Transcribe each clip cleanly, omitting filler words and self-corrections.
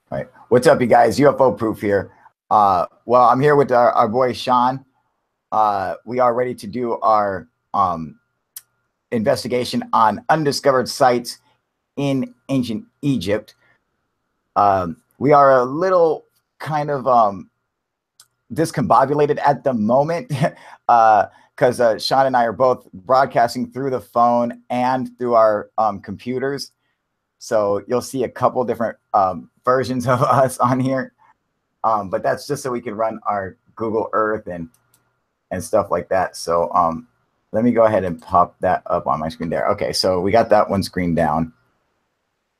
All right. What's up, you guys? UFO Proof here. Well, I'm here with our boy Sean. We are ready to do our investigation on undiscovered sites in ancient Egypt. We are a little kind of discombobulated at the moment because Sean and I are both broadcasting through the phone and through our computers. So you'll see a couple different versions of us on here. But that's just so we can run our Google Earth and stuff like that. So let me go ahead and pop that up on my screen there. Okay, so we got that one screen down.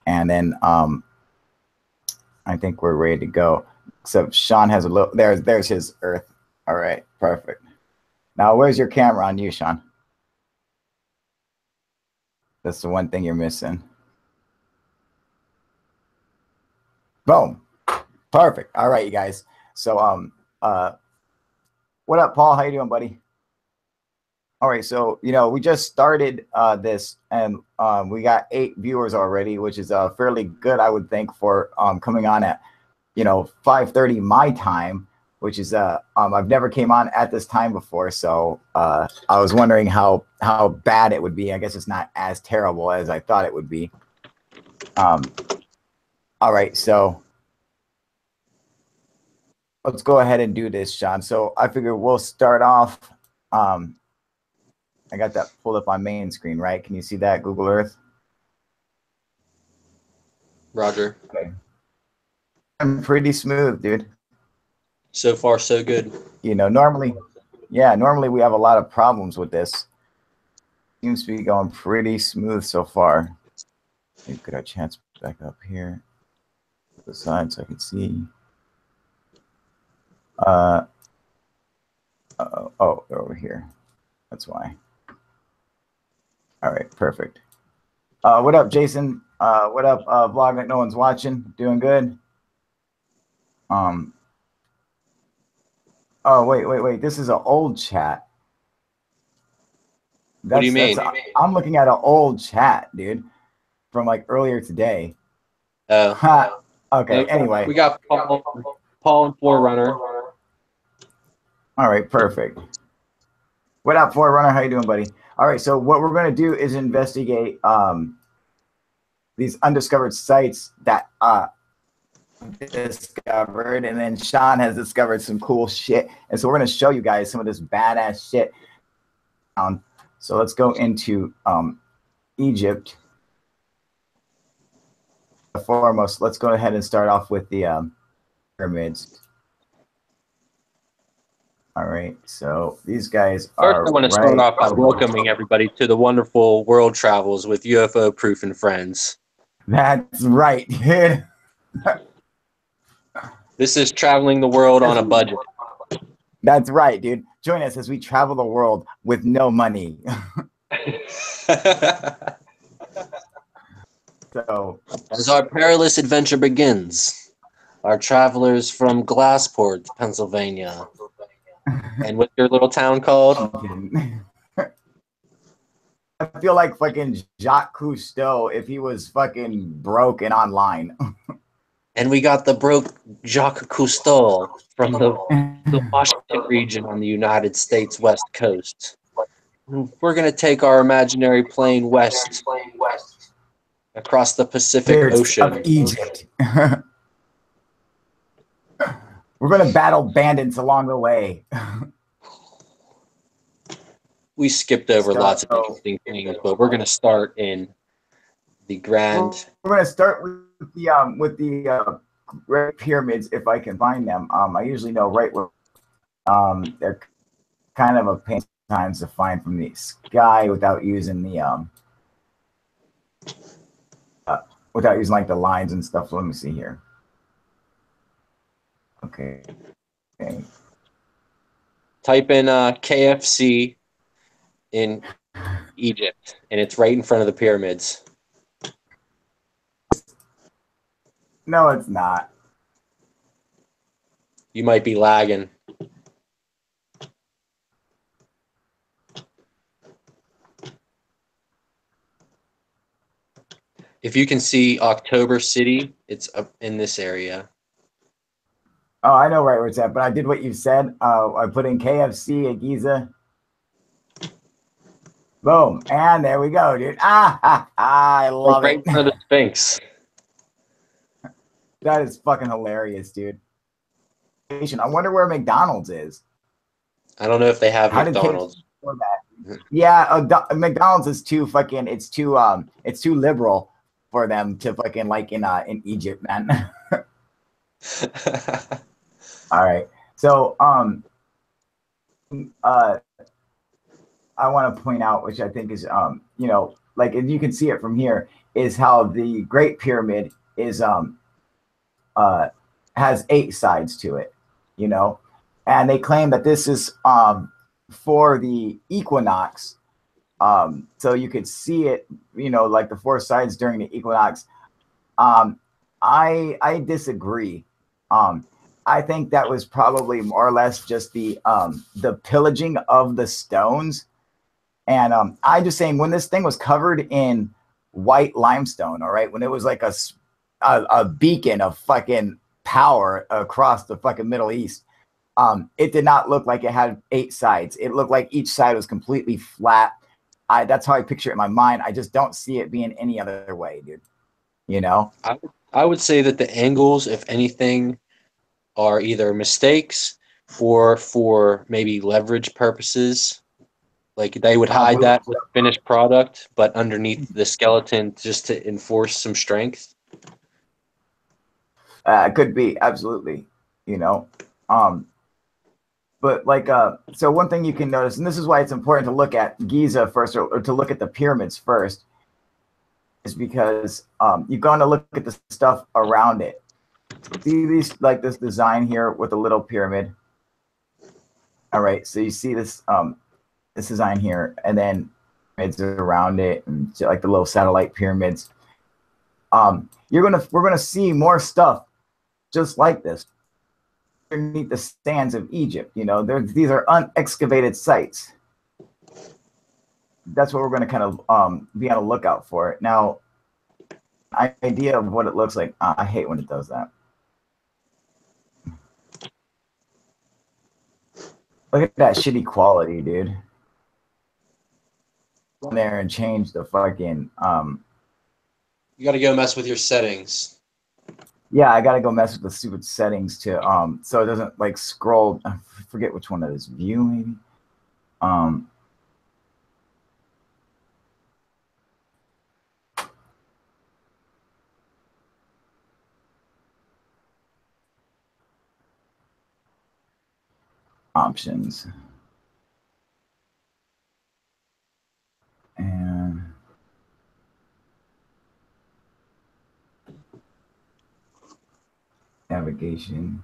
And then I think we're ready to go. So Sean has a little, there's his Earth. All right, perfect. Now, where's your camera on you, Sean? That's the one thing you're missing. Boom. Perfect. All right, you guys. So what up, Paul? How you doing, buddy? All right, so we just started this, and we got 8 viewers already, which is fairly good, I would think, for coming on at 5:30 my time, which is I've never came on at this time before, so I was wondering how bad it would be. I guess it's not as terrible as I thought it would be. All right, so let's go ahead and do this, Sean. So I figure we'll start off. I got that pulled up on main screen, right? Can you see that, Google Earth? Roger. Okay. I'm pretty smooth, dude. So far, so good. Normally we have a lot of problems with this. Seems to be going pretty smooth so far. Maybe get our chance back up here to the side so I can see. Oh, they're over here. That's why. All right, perfect. What up, Jason? What up, vlog that no one's watching? Doing good? Oh, wait. This is an old chat. What do you mean? I'm looking at an old chat, dude, from like earlier today. Okay, no, anyway. We got Paul and Forerunner. All right, perfect. What up, Forerunner? How you doing, buddy? All right, so what we're going to do is investigate these undiscovered sites that discovered, and then Sean has discovered some cool shit, and so we're going to show you guys some of this badass shit. So let's go into Egypt. Foremost, let's go ahead and start off with the pyramids. All right, so these guys are. First, I want to start off by welcoming everybody to the wonderful World Travels with UFO Proof and Friends. That's right, dude. This is traveling the world on a budget. That's right, dude. Join us as we travel the world with no money. So, as our perilous adventure begins, our travelers from Glassport, Pennsylvania, and what's your little town called? I feel like fucking Jacques Cousteau if he was fucking broke and online. And we got the broke Jacques Cousteau from the Washington region on the United States West Coast. We're going to take our imaginary plane west across the Pacific Ocean. Of Egypt. We're going to battle bandits along the way. We skipped over lots of interesting things, but we're going to start in the grand. We're going to start with the Great Pyramids, if I can find them. I usually know right where. They're kind of a pain sometimes to find from the sky without using the without using like the lines and stuff. So let me see here. Okay. Type in KFC in Egypt, and it's right in front of the pyramids. No, it's not. You might be lagging. If you can see October City, it's up in this area. Oh, I know right where it's at, but I did what you said. I put in KFC at Giza. Boom, and there we go, dude. I love Right it. in front of the Sphinx. That is fucking hilarious, dude. I wonder where McDonald's is. I don't know if they have How did KFC McDonald's. afford that? Yeah, McDonald's is too fucking. It's too liberal for them to fucking like in Egypt, man. All right, so I want to point out, which I think is like if you can see it from here, is how the Great Pyramid is has 8 sides to it, and they claim that this is for the equinox. So you could see it, like the 4 sides during the equinox. I disagree. I think that was probably more or less just the pillaging of the stones. And I just saying, when this thing was covered in white limestone, all right, when it was like a beacon of fucking power across the fucking Middle East, it did not look like it had 8 sides. It looked like each side was completely flat. That's how I picture it in my mind. I just don't see it being any other way, dude. I would say that the angles, if anything, are either mistakes or for maybe leverage purposes. Like they would hide that with finished product, but underneath the skeleton just to enforce some strength. It could be, absolutely, but like so one thing you can notice, and this is why it's important to look at Giza first, or to look at the pyramids first, is because you're going to look at the stuff around it. See these, like this design here with a little pyramid. All right, so you see this this design here, and then pyramids around it, and like the little satellite pyramids. We're gonna see more stuff just like this underneath the sands of Egypt. These are unexcavated sites. That's what we're going to kind of be on the lookout for. Now, idea of what it looks like. I hate when it does that. Look at that shitty quality, dude. Go there and change the fucking. You got to go mess with your settings. Yeah, I gotta go mess with the stupid settings to so it doesn't like scroll. I forget which one it is. View maybe. Options. And navigation.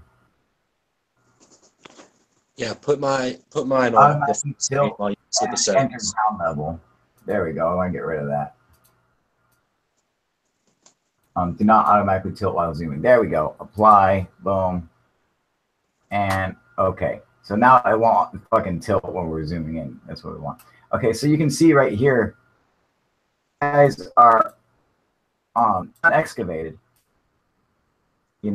Yeah, put mine on the Tilt while you see the enter settings. sound level. There we go. I want to get rid of that. Do not automatically tilt while zooming. There we go. Apply. Boom. And okay. So now I won't fucking tilt when we're zooming in. That's what we want. Okay, so you can see right here, guys are unexcavated. And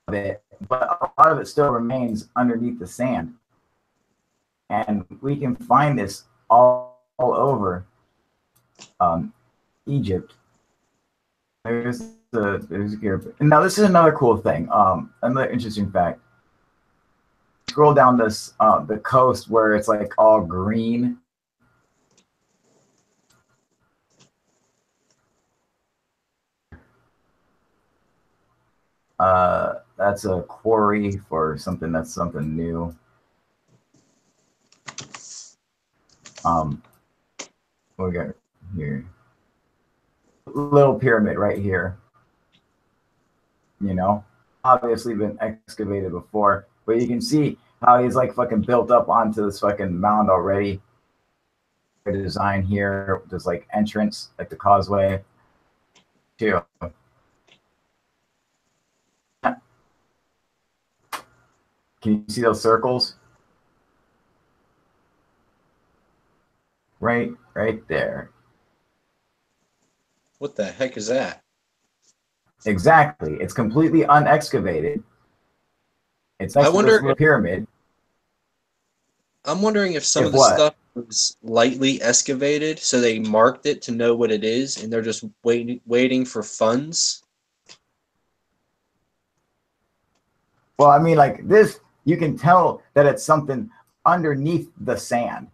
but a lot of it still remains underneath the sand. And we can find this all over Egypt. There's here. And now this is another cool thing. Another interesting fact. Scroll down this the coast where it's like all green. That's a quarry for something that's something new. What we got here? Little pyramid right here. Obviously been excavated before, but you can see how he's like fucking built up onto this fucking mound already. The design here, there's like entrance, like the causeway. Too. Can you see those circles? Right there. What the heck is that? Exactly. It's completely unexcavated. It's next I to this wonder little pyramid. I'm wondering if some If of the what? stuff was lightly excavated, so they marked it to know what it is, and they're just waiting for funds. Well, I mean, like this, you can tell that it's something underneath the sand,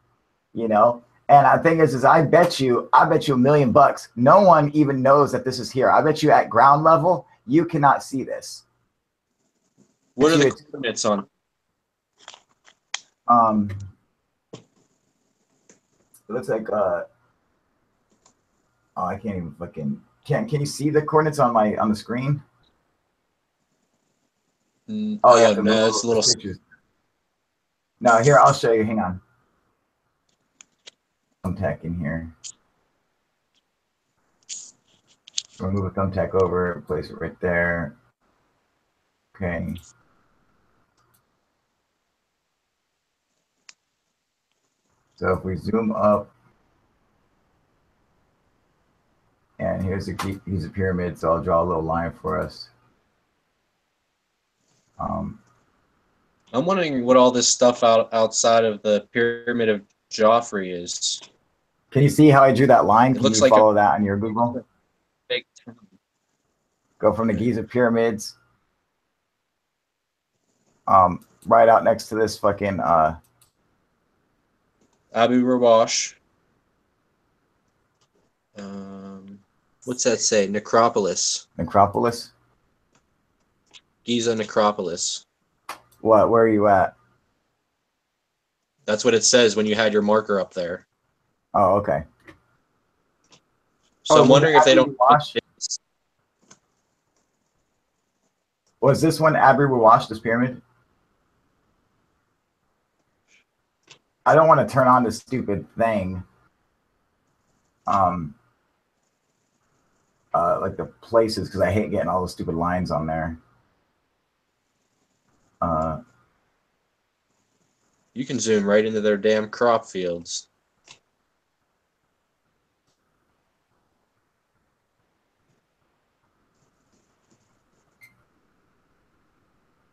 you know. And the thing is I bet you $1,000,000, no one even knows that this is here. I bet you at ground level, you cannot see this. What are the It's- coordinates on? It looks like oh, I can't even fucking can you see the coordinates on the screen? Oh, yeah, No, it's a little. pictures. No, here, I'll show you. Hang on. Thumbtack in here. We'll move a thumbtack over, place it right there. Okay. So if we zoom up, and here's a pyramid, so I'll draw a little line for us. I'm wondering what all this stuff outside of the Pyramid of Joffrey is. Can you see how I drew that line? Can looks you like follow that on your Google? Big Go from the Giza pyramids, right out next to this fucking Abu Rawash. What's that say? Necropolis. necropolis. Giza Necropolis. What? Where are you at? That's what it says when you had your marker up there. Oh, okay. So I'm wondering if they don't. Wash? Was this one Abu Rawash, this pyramid? I don't want to turn on this stupid thing. Like the places, because I hate getting all the stupid lines on there. You can zoom right into their damn crop fields.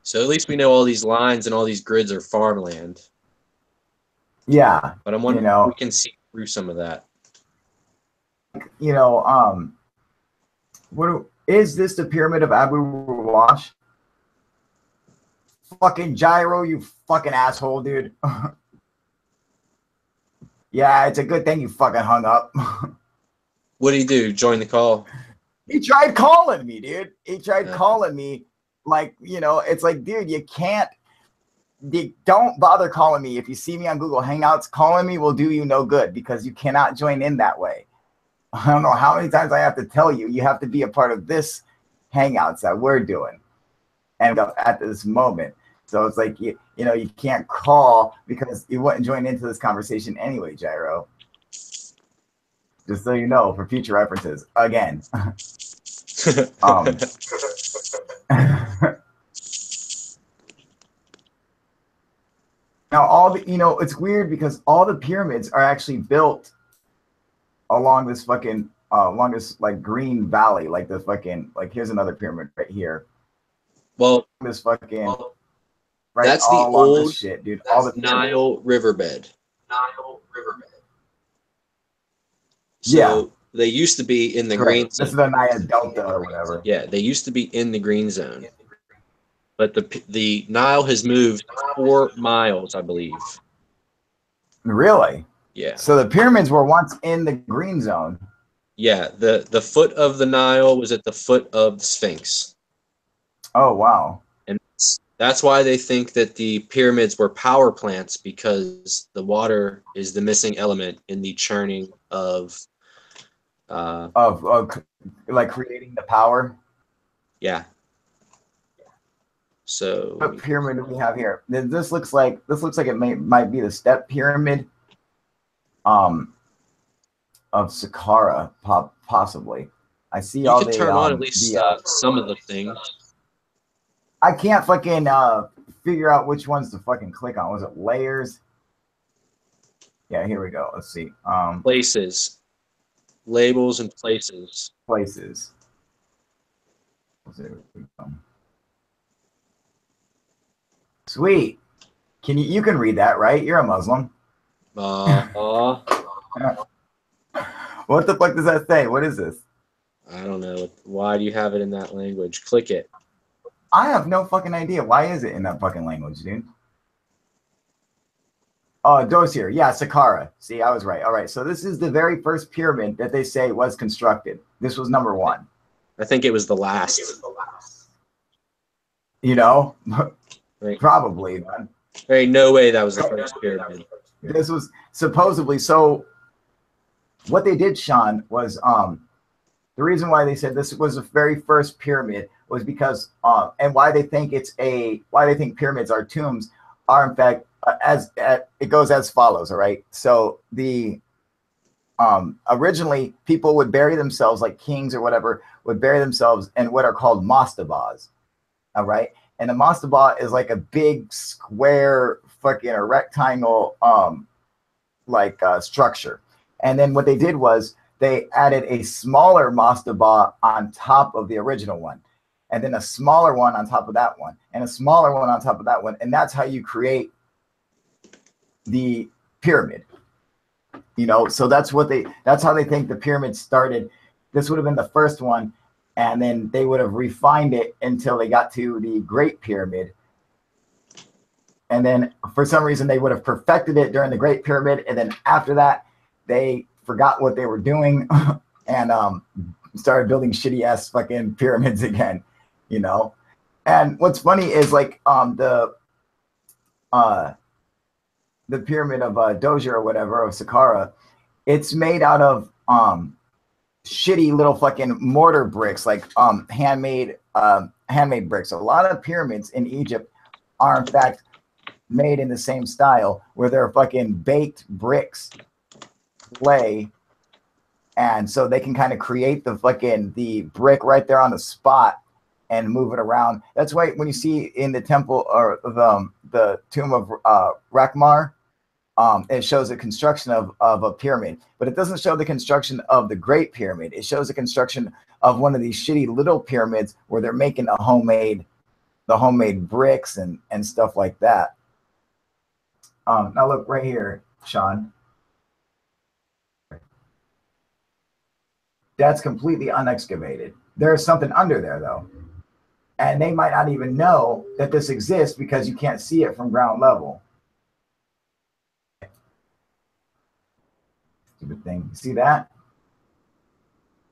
So at least we know all these lines and all these grids are farmland. Yeah. But I'm wondering if we can see through some of that. You know, what is this, the pyramid of Abu Rawash? Fucking gyro, you fucking asshole, dude. Yeah, it's a good thing you fucking hung up. What did he do? Join the call? He tried calling me, dude. He tried calling me. Like, you know, it's like, dude, don't bother calling me. If you see me on Google Hangouts, calling me will do you no good because you cannot join in that way. I don't know how many times I have to tell you, you have to be a part of this Hangouts that we're doing. And at this moment. So it's like, you know, you can't call because you wouldn't join into this conversation anyway, Gyro. Just so you know, for future references, again. Now, it's weird because all the pyramids are actually built along this fucking, along this like green valley, like the fucking, like here's another pyramid right here. Well, this fucking, right, that's the old shit, dude. All the Nile riverbed. So yeah, they used to be in the green zone. This is the Nile Delta or whatever. Yeah, they used to be in the green zone. But the Nile has moved 4 miles, I believe. Really? Yeah. So the pyramids were once in the green zone. Yeah, the foot of the Nile was at the foot of the Sphinx. Oh, wow. And that's why they think that the pyramids were power plants, because the water is the missing element in the churning of like creating the power. Yeah. So what pyramid do we have here? This looks like it might be the step pyramid of Saqqara, possibly. I see all the. You can turn on at least some of the things. I can't fucking figure out which ones to fucking click on. Was it layers? Yeah, here we go. Let's see. Places. labels, and places. Places. Sweet. You can read that, right? You're a Muslim. What the fuck does that say? What is this? I don't know. Why do you have it in that language? Click it. I have no fucking idea. Why is it in that fucking language, dude? Oh, Dosir. Yeah, Saqqara. See, I was right. All right. So this is the very first pyramid that they say was constructed. This was number 1. I think it was the last. You know? Right. Probably, man. There ain't no way that was the first pyramid. This was supposedly so. What they did, Sean, was the reason why they said this was the very first pyramid was because and why they think pyramids are tombs are in fact it goes as follows. All right, so the originally people would bury themselves, like kings or whatever would bury themselves in what are called mastabas. All right, and a mastaba is like a big square fucking a rectangle structure. And then what they did was they added a smaller mastaba on top of the original one, and then a smaller one on top of that one, and a smaller one on top of that one, and that's how you create the pyramid. You know, so that's how they think the pyramid started. This would have been the first one, and then they would have refined it until they got to the Great Pyramid. And then for some reason they would have perfected it during the Great Pyramid, and then after that they forgot what they were doing and started building shitty ass fucking pyramids again, you know. And what's funny is like the pyramid of Dozier or whatever, of Saqqara, it's made out of shitty little fucking mortar bricks, like handmade bricks. A lot of pyramids in Egypt are in fact made in the same style, where they're fucking baked bricks, clay, and so they can kind of create the brick right there on the spot and move it around. That's why when you see in the temple or the tomb of Rakmar, it shows the construction of a pyramid, but it doesn't show the construction of the Great Pyramid. It shows the construction of one of these shitty little pyramids where they're making the homemade bricks and stuff like that. Now look right here, Sean. That's completely unexcavated. There's something under there though. And they might not even know that this exists because you can't see it from ground level. Stupid thing. See that?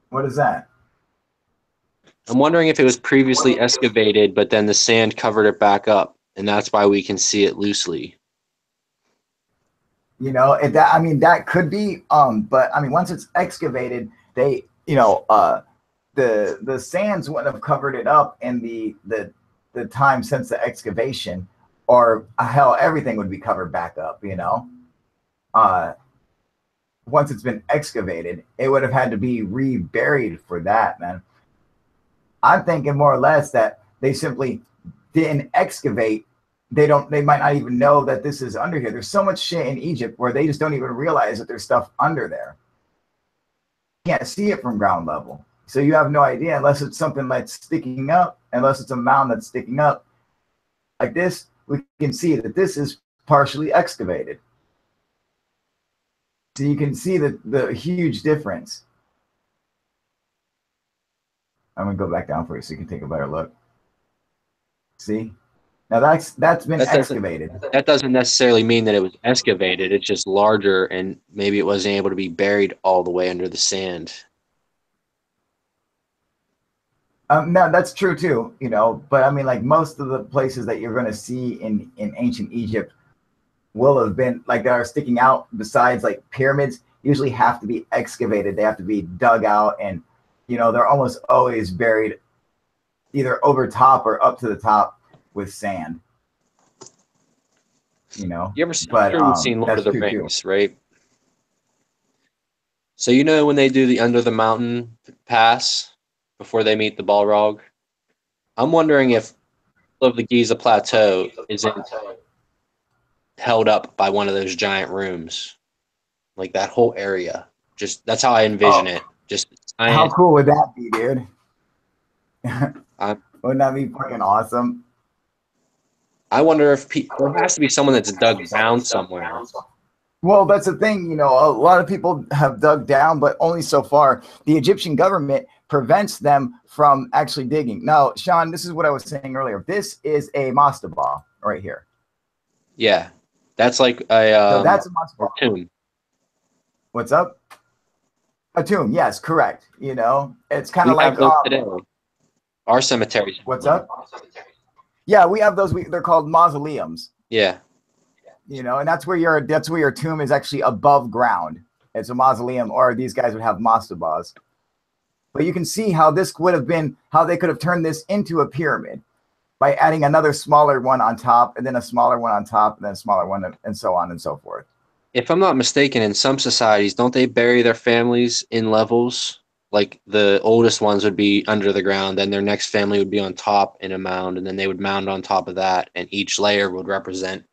What is that? I'm wondering if it was previously excavated, but then the sand covered it back up, and that's why we can see it loosely. You know, that could be, but I mean, once it's excavated, they, you know, the sands wouldn't have covered it up in the time since the excavation, or hell, everything would be covered back up, you know. Once it's been excavated, it would have had to be reburied for that, man. I'm thinking more or less that they simply didn't excavate. They might not even know that this is under here. There's so much shit in Egypt where they just don't even realize that there's stuff under there. You can't see it from ground level. So you have no idea unless it's something that's sticking up, unless it's a mound that's sticking up. Like this, we can see that this is partially excavated. So you can see the huge difference. I'm gonna go back down for you so you can take a better look. See? Now that's been excavated. That doesn't necessarily mean that it was excavated. It's just larger, and maybe it wasn't able to be buried all the way under the sand. No, that's true too, you know. But I mean, like most of the places that you're going to see in ancient Egypt will have been like that are sticking out. Besides, like pyramids, usually have to be excavated. They have to be dug out, and you know they're almost always buried either over top or up to the top with sand. You know, you've seen Lord of the Rings, right? So you know when they do the under the mountain pass before they meet the Balrog, I'm wondering if of the Giza Plateau isn't held up by one of those giant rooms, like that whole area. Just that's how I envision it. Just How cool would that be, dude? I'm Wouldn't that be fucking awesome? I wonder if there has to be someone that's dug down somewhere. Well, that's the thing, you know, a lot of people have dug down, but only so far. The Egyptian government prevents them from actually digging. Now, Sean, this is what I was saying earlier. This is a mastaba right here. Yeah, that's like So that's a mastaba. tomb. What's up? A tomb, yes, correct. You know, it's kind of like today. Our cemeteries. What's up? Yeah, we have those. They're called mausoleums. Yeah. You know, and that's where your tomb is actually above ground. It's a mausoleum, or these guys would have mastabas. But you can see how this would have been, how they could have turned this into a pyramid by adding another smaller one on top, and then a smaller one on top, and then a smaller one, and so on and so forth. If I'm not mistaken, in some societies, don't they bury their families in levels? Like the oldest ones would be under the ground, then their next family would be on top in a mound, and then they would mound on top of that, and each layer would represent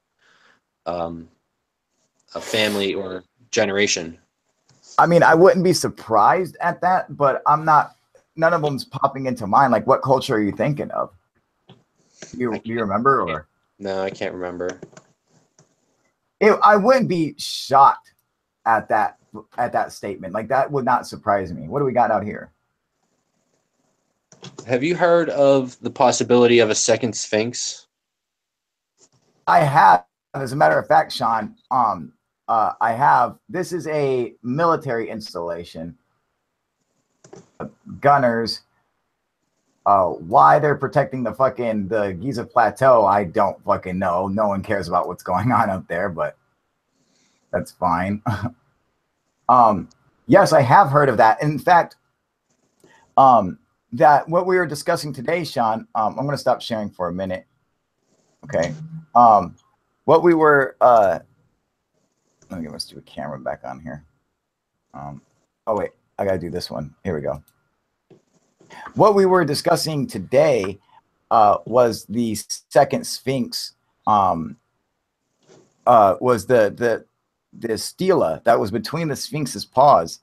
a family or generation. I mean, I wouldn't be surprised at that, but I'm not. None of them's popping into mind. Like, what culture are you thinking of? Do you remember? Or no, I can't remember. I wouldn't be shocked at that statement. Like, that would not surprise me. What do we got out here? Have you heard of the possibility of a second Sphinx? I have. As a matter of fact, Sean, I have. This is a military installation. Gunners. Why they're protecting the Giza Plateau, I don't fucking know. No one cares about what's going on up there, but that's fine. Yes, I have heard of that. In fact, that what we were discussing today, Sean, I'm going to stop sharing for a minute. Okay. What we were, let me get my stupid camera back on here. Oh, wait, I got to do this one. Here we go. What we were discussing today was the second Sphinx, was the stela that was between the Sphinx's paws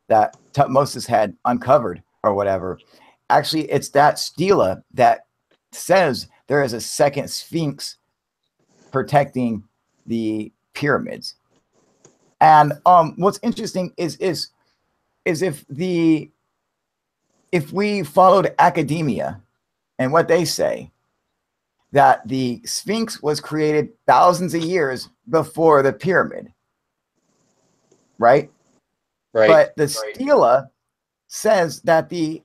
that Tutmosis had uncovered or whatever. Actually, it's that stela that says there is a second Sphinx protecting the pyramids. And what's interesting is if we followed academia and what they say, that the Sphinx was created thousands of years before the pyramid, right? Right. But the stela says that the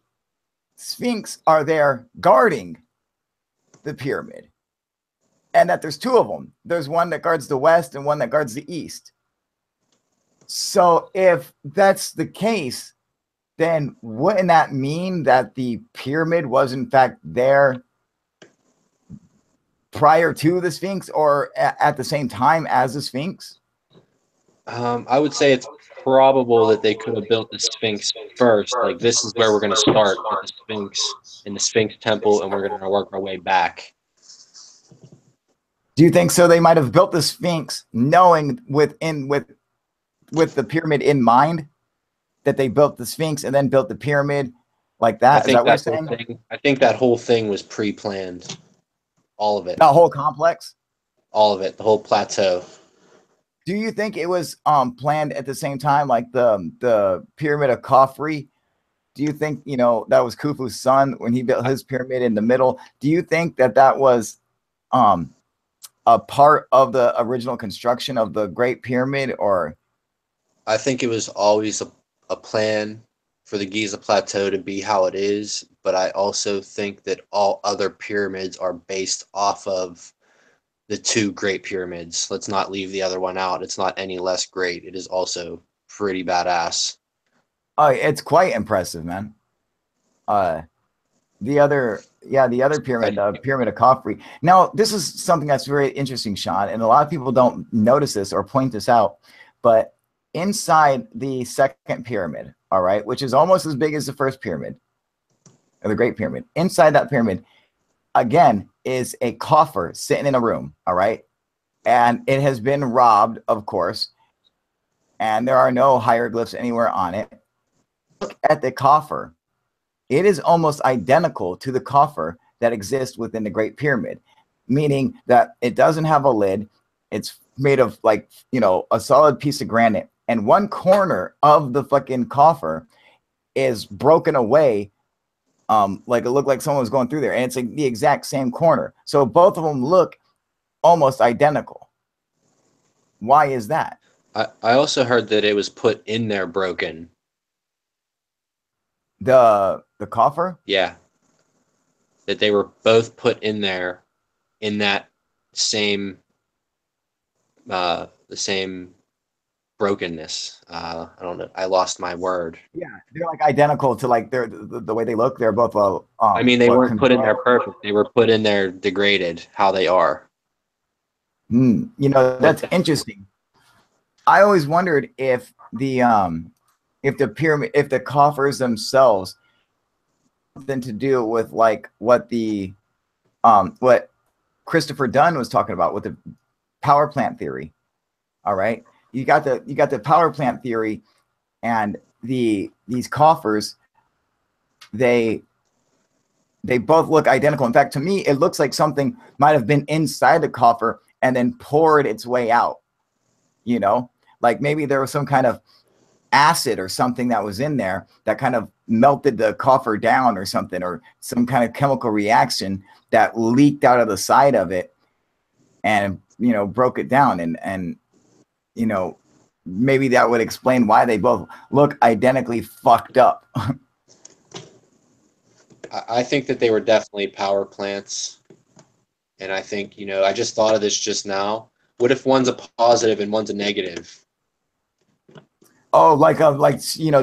Sphinx are there guarding the pyramid, and that there's two of them. There's one that guards the west and one that guards the east. So if that's the case, then wouldn't that mean that the pyramid was in fact there prior to the Sphinx, or at the same time as the Sphinx? I would say it's probable that they could have built the Sphinx first. Like, this is where we're going to start with the Sphinx in the Sphinx temple, and we're going to work our way back. Do you think so? They might have built the Sphinx knowing with the pyramid in mind, that they built the Sphinx and then built the pyramid like that? Is that what you're saying? I think that whole thing was pre-planned. All of it. That whole complex? All of it. The whole plateau. Do you think it was planned at the same time, like the pyramid of Khafre? Do you think, you know, that was Khufu's son when he built his pyramid in the middle? Do you think that was a part of the original construction of the Great Pyramid? Or I think it was always a plan for the Giza Plateau to be how it is, but I also think that all other pyramids are based off of the two Great Pyramids. Let's not leave the other one out. It's not any less great. It is also pretty badass. Oh, it's quite impressive, man. The other pyramid, Pyramid of Khafre. Now, this is something that's very interesting, Sean, and a lot of people don't notice this or point this out, but inside the second pyramid, all right, which is almost as big as the first pyramid, or the Great Pyramid, inside that pyramid, again, is a coffer sitting in a room, all right? And it has been robbed, of course, and there are no hieroglyphs anywhere on it. at the coffer, it is almost identical to the coffer that exists within the Great Pyramid, meaning that it doesn't have a lid. It's made of like, a solid piece of granite. And one corner of the fucking coffer is broken away. Like it looked like someone was going through there, and it's like the exact same corner. So both of them look almost identical. Why is that? I also heard that it was put in there broken. The coffer? Yeah. That they were both put in there in that same the same brokenness. I don't know. I lost my word. Yeah, they're like identical to like the way they look. They're both I mean, they weren't put in there perfect. They were put in there degraded, how they are. That's interesting. I always wondered if the pyramid, if the coffers themselves something to do with like what Christopher Dunn was talking about with the power plant theory. All right, you got the power plant theory, and these coffers, they both look identical. In fact, to me, it looks like something might have been inside the coffer and then poured its way out. Like maybe there was some kind of acid or something that was in there that kind of melted the coffer down or something, or some kind of chemical reaction that leaked out of the side of it and, broke it down. And maybe that would explain why they both look identically fucked up. I think that they were definitely power plants. And I think, I just thought of this just now. What if one's a positive and one's a negative? Oh, like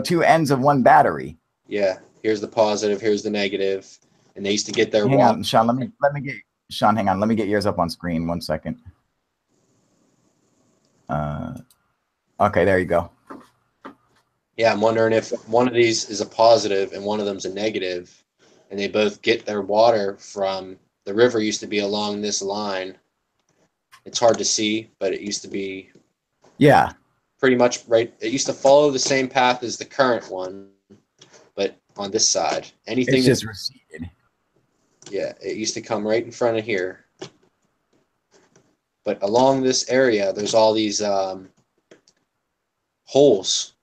two ends of one battery. Yeah. Here's the positive, here's the negative. And they used to get their Hang on, Sean, let me get Sean, hang on. Let me get yours up on screen. 1 second. Okay, there you go. Yeah, I'm wondering if one of these is a positive and one of them's a negative, and they both get their water from the river. Used to be along this line. It's hard to see, but it used to be pretty much right. It used to follow the same path as the current one, but on this side. Anything it's just receded. Yeah, it used to come right in front of here. But along this area, there's all these holes.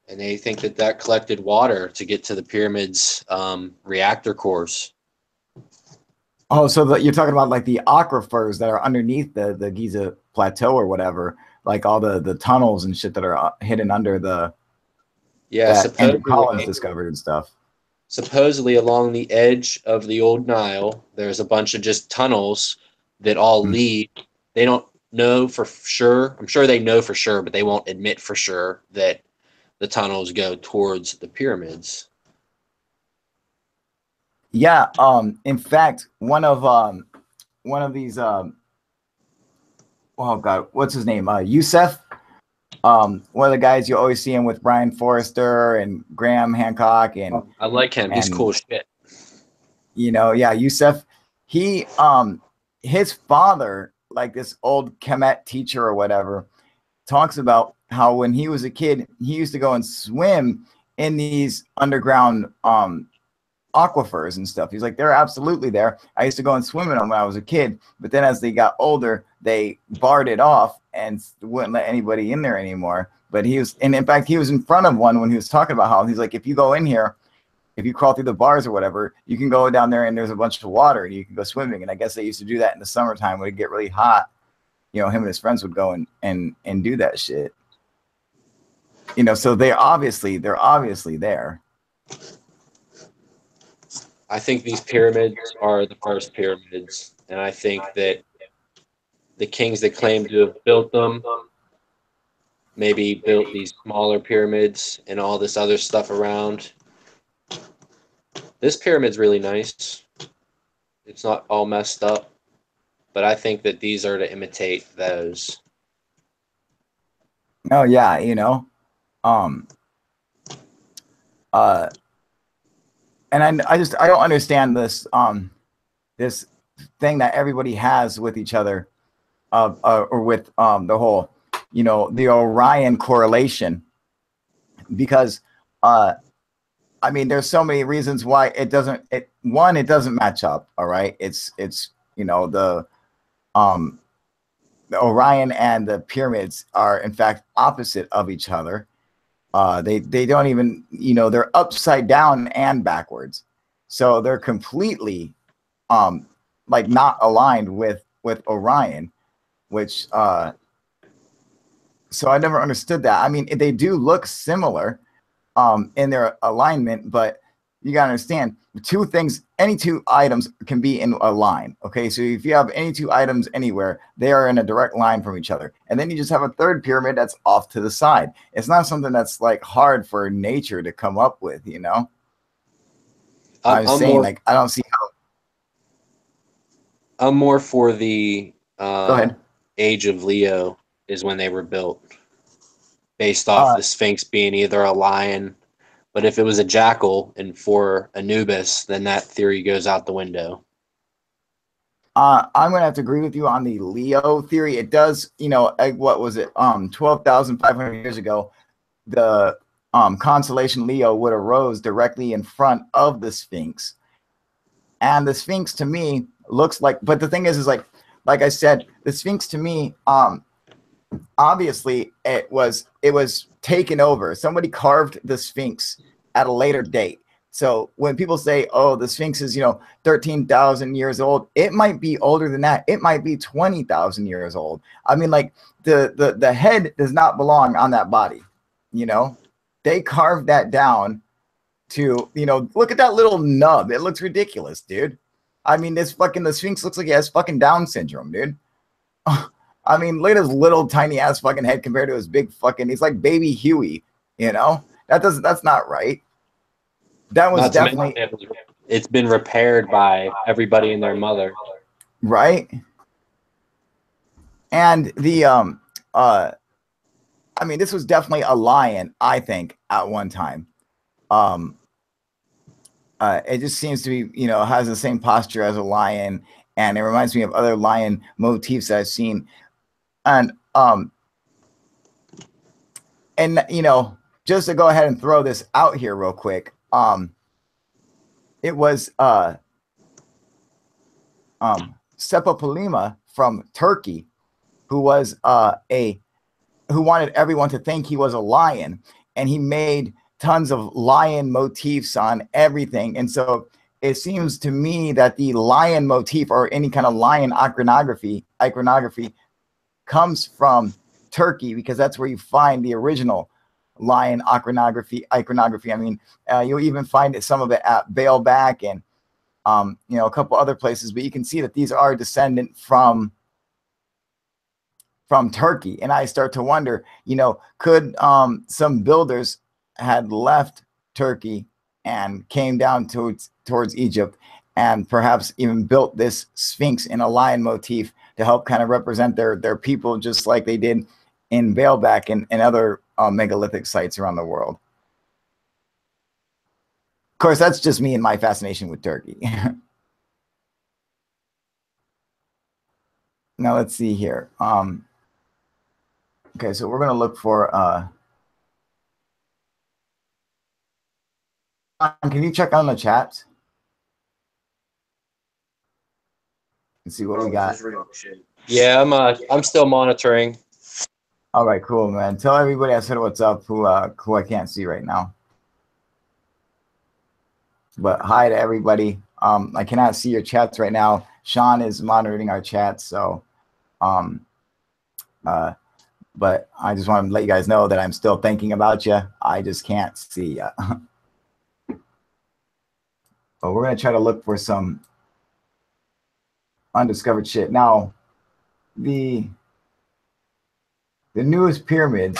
And they think that collected water to get to the pyramid's reactor cores. Oh, so you're talking about like the aquifers that are underneath the Giza Plateau or whatever, like all the tunnels and shit that are hidden under the Andrew Collins discovered and stuff. Supposedly along the edge of the old Nile, there's a bunch of just tunnels that all lead. They don't know for sure. I'm sure they know for sure, but they won't admit for sure that the tunnels go towards the pyramids. Yeah. In fact, one of these oh God, what's his name? Youssef. One of the guys you always see him with Brian Forrester and Graham Hancock, and I like him. He's cool shit. Youssef. He his father, like this old Kemet teacher or whatever, talks about how when he was a kid, he used to go and swim in these underground aquifers and stuff. He's like, they're absolutely there. I used to go and swim in them when I was a kid, but then as they got older, they barred it off and wouldn't let anybody in there anymore. But in fact, he was in front of one when he was talking about how he's like, if you go in here, if you crawl through the bars or whatever, you can go down there and there's a bunch of water and you can go swimming. And I guess they used to do that in the summertime when it get really hot. Him and his friends would go and do that shit. So they're obviously there. I think these pyramids are the first pyramids, and I think that the kings that claim to have built them maybe built these smaller pyramids and all this other stuff around. This pyramid's really nice. It's not all messed up, but I think that these are to imitate those. Oh yeah, and I don't understand this this thing that everybody has with each other, or with the whole, the Orion correlation. because I mean, there's so many reasons why it doesn't. It doesn't match up. All right, it's you know the Orion and the pyramids are in fact opposite of each other. They don't even, you know, they're upside down and backwards, so they're completely like not aligned with Orion, which so I never understood that. I mean, they do look similar in their alignment, but you gotta understand two things. Any two items can be in a line. Okay, so if you have any two items anywhere, they are in a direct line from each other, and then you just have a third pyramid that's off to the side. It's not something that's like hard for nature to come up with, you know. I'm I'm saying more like I don't see how. I'm more for the Go ahead. Age of Leo is when they were built, based off Uh, the Sphinx being either a lion, but if it was a jackal and for Anubis, then that theory goes out the window. I'm gonna have to agree with you on the Leo theory. It does, you know, what was it? 12,500 years ago, the constellation Leo would have rose directly in front of the Sphinx, and the Sphinx to me looks like. But the thing is like I said, the Sphinx to me, obviously it was taken over. Somebody carved the Sphinx at a later date. So when people say, "Oh, the Sphinx is 13,000 years old," it might be older than that. It might be 20,000 years old. I mean, like the head does not belong on that body. You know, they carved that down to look at that little nub. It looks ridiculous, dude. I mean, the Sphinx looks like he has fucking Down syndrome, dude. I mean, look at his little tiny ass fucking head compared to his big fucking. He's like baby Huey, you know. That's not right. That was Not to definitely mention it's been repaired by everybody and their mother. right. And the I mean, this was definitely a lion, I think, at one time. Um, it just seems to be, has the same posture as a lion, and it reminds me of other lion motifs that I've seen. And just to go ahead and throw this out here real quick, it was Sepapalima from Turkey, who was who wanted everyone to think he was a lion, and he made tons of lion motifs on everything. And so it seems to me that the lion motif or any kind of lion iconography comes from Turkey, because that's where you find the original lion iconography. I mean, you'll even find some of it at Baalbek and a couple other places, but you can see that these are descendant from Turkey. And I start to wonder, could some builders had left Turkey and came down towards Egypt and perhaps even built this Sphinx in a lion motif to help kind of represent their people, just like they did in Baalbek and other megalithic sites around the world. Of course, that's just me and my fascination with Turkey. Now let's see here. Okay, so we're going to look for can you check on the chat and see what we got? Yeah, I'm still monitoring. All right, cool, man. Tell everybody I said what's up who I can't see right now. But hi to everybody. I cannot see your chats right now. Sean is monitoring our chats, so but I just want to let you guys know that I'm still thinking about you. I just can't see you. But we're gonna try to look for some undiscovered shit. Now, the newest pyramids.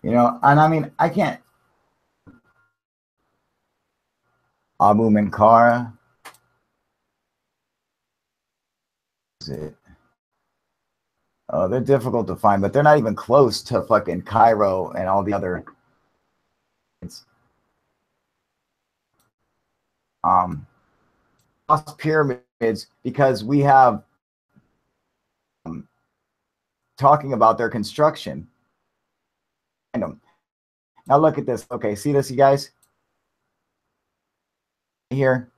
And I mean, I can't. Abu Menkaura. Is it? Oh, they're difficult to find, but they're not even close to fucking Cairo and all the other. It's lost pyramids because we have talking about their construction. Now look at this. Okay, see this, you guys? Here.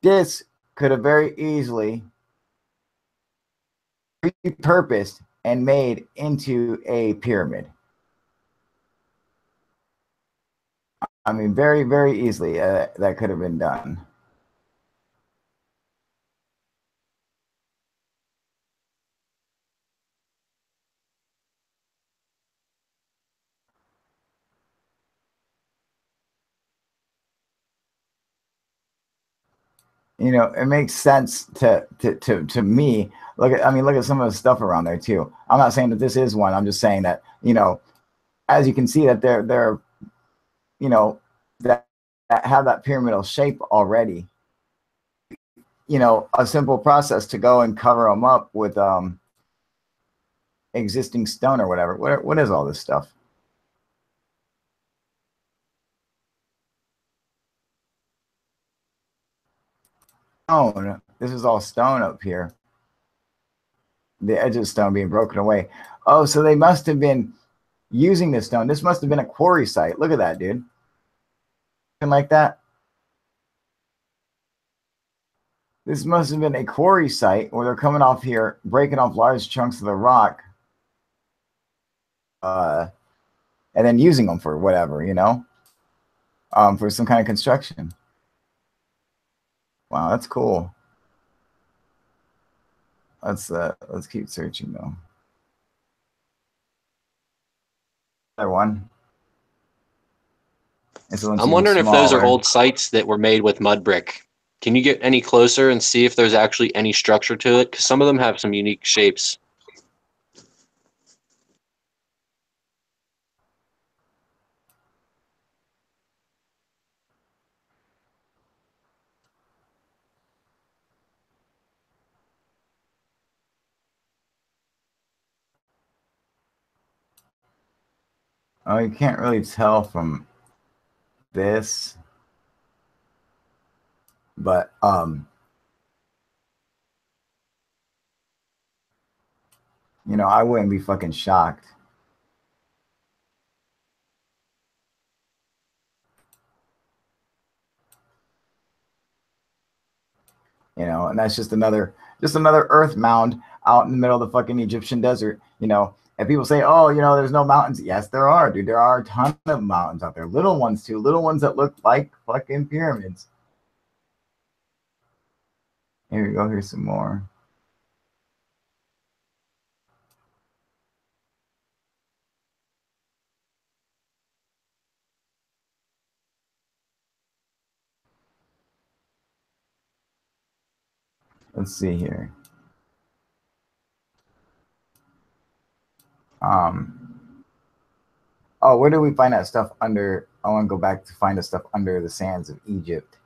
This could have very easily repurposed and made into a pyramid. I mean, very, very easily that could have been done. You know, it makes sense to me. Look at some of the stuff around there too. I'm not saying that this is one. I'm just saying that, you know, as you can see that they're you know, that have that pyramidal shape already. You know, a simple process to go and cover them up with existing stone or whatever. What is all this stuff? Stone. This is all stone up here. The edge of stone being broken away. Oh, so they must have been using this stone. This must have been a quarry site. Look at that, dude. Like that. This must have been a quarry site where they're coming off here, breaking off large chunks of the rock, and then using them for whatever, you know, for some kind of construction. Wow, that's cool. Let's keep searching though. Another one. I'm wondering if those are old sites that were made with mud brick. Can you get any closer and see if there's actually any structure to it? Because some of them have some unique shapes. Oh, you can't really tell from this, but you know, I wouldn't be fucking shocked. You know, and that's just another earth mound out in the middle of the fucking Egyptian desert. You know, and people say, oh, you know, there's no mountains. Yes, there are, dude. There are a ton of mountains out there. Little ones too. Little ones that look like fucking pyramids. Here we go. Here's some more. Let's see here. Oh, where do we find that stuff under? I want to go back to find the stuff under the sands of Egypt.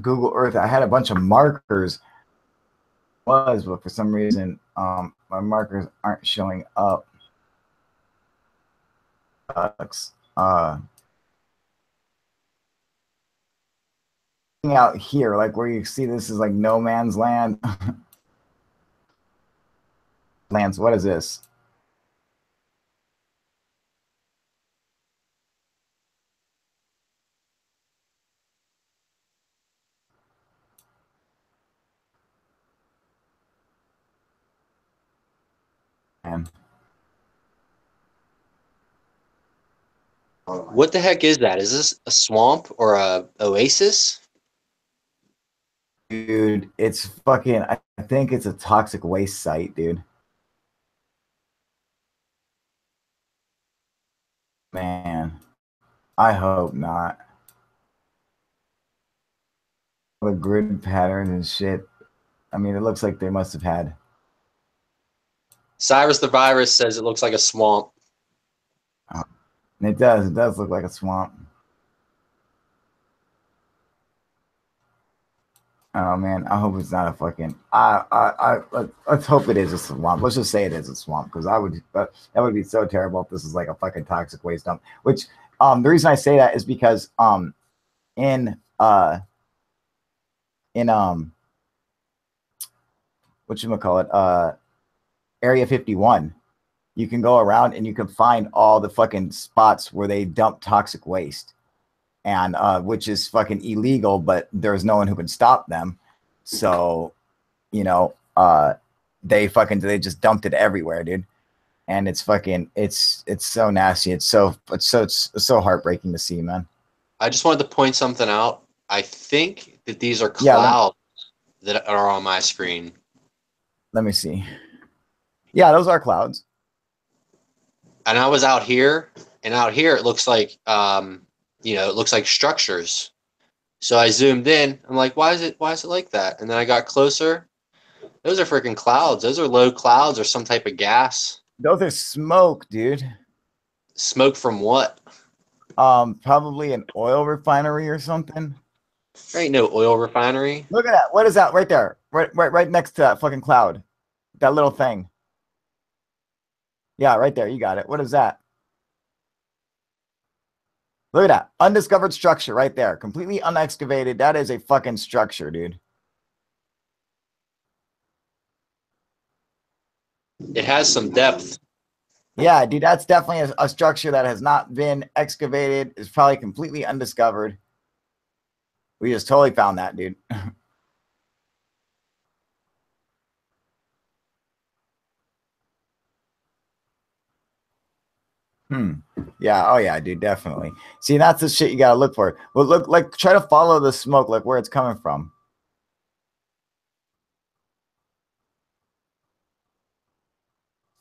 Google Earth. I had a bunch of markers, but for some reason, my markers aren't showing up. Out here, like where you see this is like no man's land. Lance, what is this? Man. What the heck is that? Is this a swamp or a oasis? Dude, it's fucking, I think it's a toxic waste site, dude. Man, I hope not. The grid patterns and shit. I mean, it looks like they must have had. Cyrus the Virus says it looks like a swamp. It does. It does look like a swamp. Oh man, I hope it's not a fucking. Let's hope it is a swamp. Let's just say it is a swamp because that would be so terrible if this is like a fucking toxic waste dump. Which the reason I say that is because in in whatchamacallit, Area 51, you can go around and you can find all the fucking spots where they dump toxic waste, and which is fucking illegal, but there's no one who can stop them. So, you know, they just dumped it everywhere, dude. And it's fucking it's so nasty. It's so heartbreaking to see, man. I just wanted to point something out. I think that these are Yeah, clouds that are on my screen. let me see. Yeah, those are clouds. And I was out here, and out here it looks like it looks like structures. So I zoomed in. I'm like, why is it like that? And then I got closer. Those are freaking clouds. Those are low clouds or some type of gas. Those are smoke, dude. Smoke from what? Probably an oil refinery or something. There ain't no oil refinery. Look at that. What is that right there? Right next to that fucking cloud. That little thing. Yeah, right there. You got it. What is that? Look at that. Undiscovered structure right there. Completely unexcavated. That is a fucking structure, dude. It has some depth. Yeah, dude, that's definitely a structure that has not been excavated. It's probably completely undiscovered. We just totally found that, dude. Yeah. Oh yeah, dude. Definitely. See, that's the shit you gotta look for. Well, look, like, try to follow the smoke, like where it's coming from.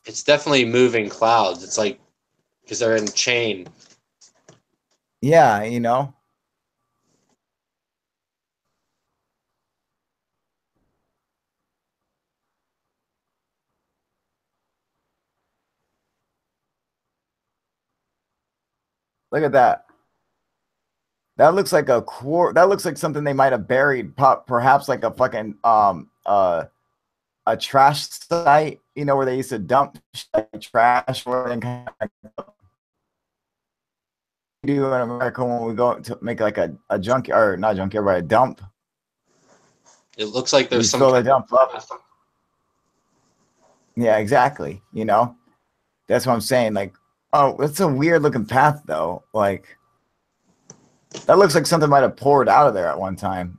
It's definitely moving clouds. It's like because they're in chain. Yeah, you know. Look at that. That looks like that looks like something they might have buried, perhaps like a fucking a trash site, you know, where they used to dump trash where they kind of do in America when we go to make like a junkyard, or not junkyard, but a dump. It looks like there's some fill the dump up. Yeah, exactly. You know, that's what I'm saying. Like, oh, it's a weird looking path though. Like, that looks like something might have poured out of there at one time.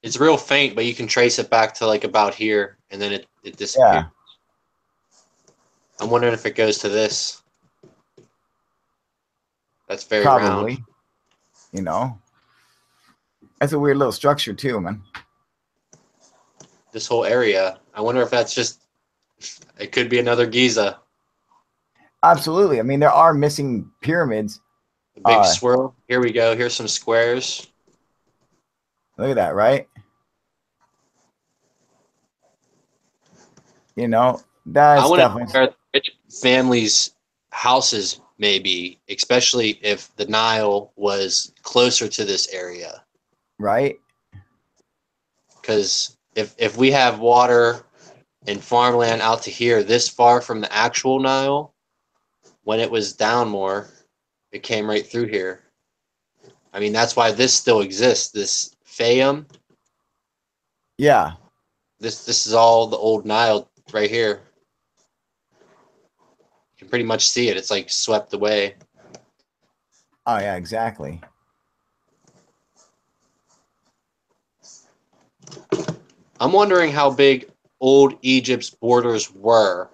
It's real faint, but you can trace it back to like about here, and then it disappears. Yeah. I'm wondering if it goes to this. That's very Probably. round. You know, that's a weird little structure too, man. This whole area. I wonder if that's just. It could be another Giza. Absolutely. I mean, there are missing pyramids. A big swirl. Here we go. Here's some squares. Look at that, right? You know, that's definitely. Where rich families' houses maybe, especially if the Nile was closer to this area. Right. Because if we have water and farmland out to here, this far from the actual Nile, when it was down more, it came right through here. I mean, that's why this still exists. This Fayum. Yeah. This is all the old Nile right here. You can pretty much see it. It's like swept away. Oh yeah, exactly. I'm wondering how big old Egypt's borders were.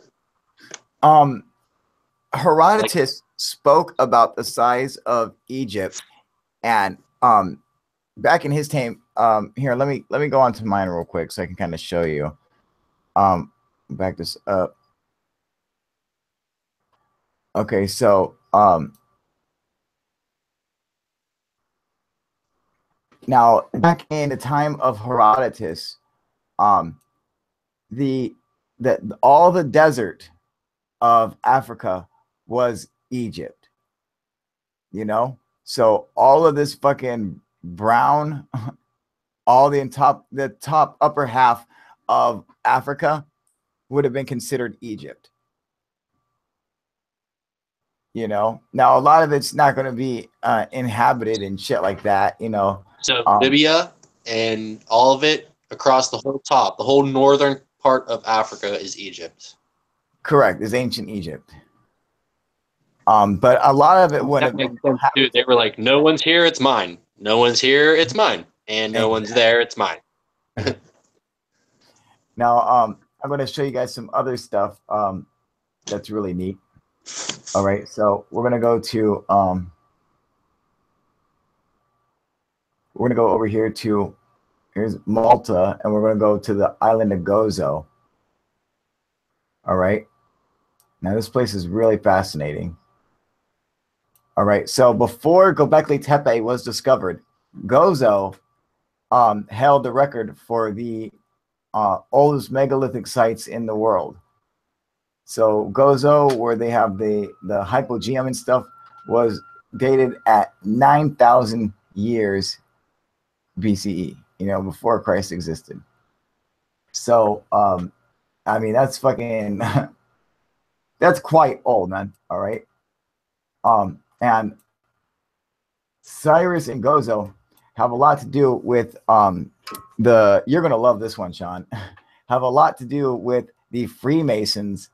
Herodotus spoke about the size of Egypt, and back in his time, here, let me go on to mine real quick so I can kind of show you. Back this up. Okay, so now back in the time of Herodotus, the all the desert of Africa was Egypt. You know, so all of this fucking brown, all the top upper half of Africa would have been considered Egypt. You know, now a lot of it's not going to be inhabited and shit like that. You know, So Libya and all of it across the whole top, the whole northern part of Africa is Egypt. Correct, is ancient Egypt. But a lot of it would have been. Dude, they were like, no one's here, it's mine. No one's here, it's mine. And no one's there, it's mine. Now, I'm going to show you guys some other stuff that's really neat. All right, so we're going to go to we're going to go over here to here's Malta, and we're going to go to the island of Gozo. All right, now this place is really fascinating. All right, so before Göbekli Tepe was discovered, Gozo held the record for the oldest megalithic sites in the world. So Gozo, where they have the hypogeum and stuff, was dated at 9,000 years BCE, you know, before Christ existed. So, I mean, that's fucking, that's quite old, man. All right. And Cyrus and Gozo have a lot to do with you're going to love this one, Sean, have a lot to do with the Freemasons